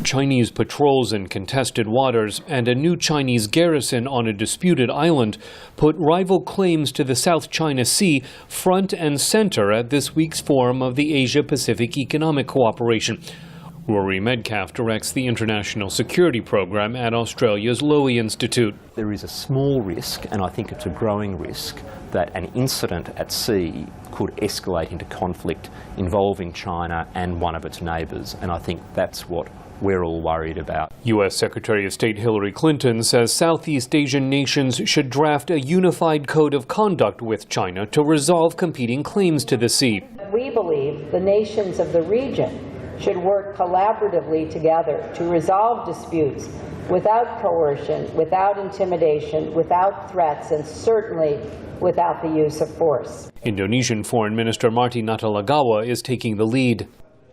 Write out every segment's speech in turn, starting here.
Chinese patrols in contested waters and a new Chinese garrison on a disputed island put rival claims to the South China Sea front and center at this week's forum of the Asia-Pacific Economic Cooperation. Rory Medcalf directs the International Security Program at Australia's Lowy Institute. There is a small risk, and I think it's a growing risk, that an incident at sea could escalate into conflict involving China and one of its neighbours, and I think that's what we're all worried about. U.S. Secretary of State Hillary Clinton says Southeast Asian nations should draft a unified code of conduct with China to resolve competing claims to the sea. We believe the nations of the region should work collaboratively together to resolve disputes without coercion, without intimidation, without threats, and certainly without the use of force. Indonesian Foreign Minister Marty Natalegawa is taking the lead.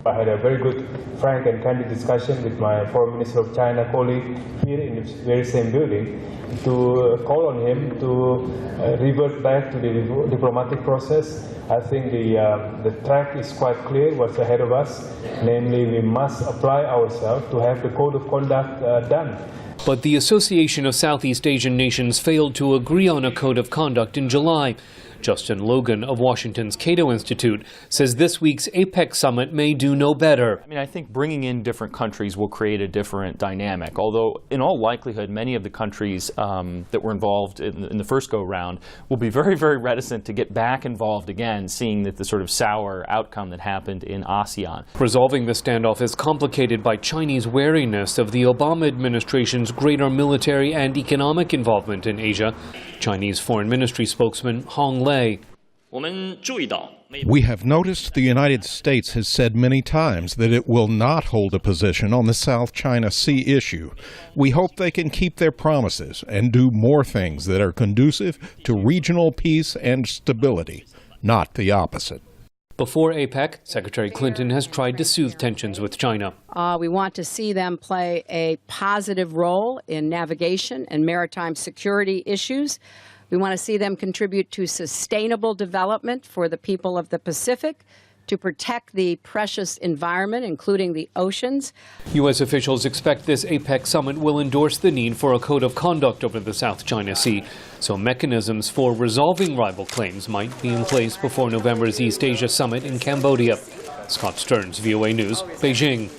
I had a very good, frank and candid discussion with my Foreign Minister of China colleague here in the very same building to call on him to revert back to the diplomatic process. I think the track is quite clear what's ahead of us, namely we must apply ourselves to have the code of conduct done. But the Association of Southeast Asian Nations failed to agree on a code of conduct in July. Justin Logan of Washington's Cato Institute says this week's APEC summit may do no better. I think bringing in different countries will create a different dynamic, although in all likelihood many of the countries that were involved in the first go-round will be very, very reticent to get back involved again, seeing that the sort of sour outcome that happened in ASEAN. Resolving the standoff is complicated by Chinese wariness of the Obama administration's greater military and economic involvement in Asia. Chinese Foreign Ministry spokesman Hong Lei. We have noticed the United States has said many times that it will not hold a position on the South China Sea issue. We hope they can keep their promises and do more things that are conducive to regional peace and stability, not the opposite. Before APEC, Secretary Clinton has tried to soothe tensions with China. We want to see them play a positive role in navigation and maritime security issues. We want to see them contribute to sustainable development for the people of the Pacific, to protect the precious environment, including the oceans. U.S. officials expect this APEC summit will endorse the need for a code of conduct over the South China Sea, so mechanisms for resolving rival claims might be in place before November's East Asia summit in Cambodia. Scott Stearns, VOA News, Beijing.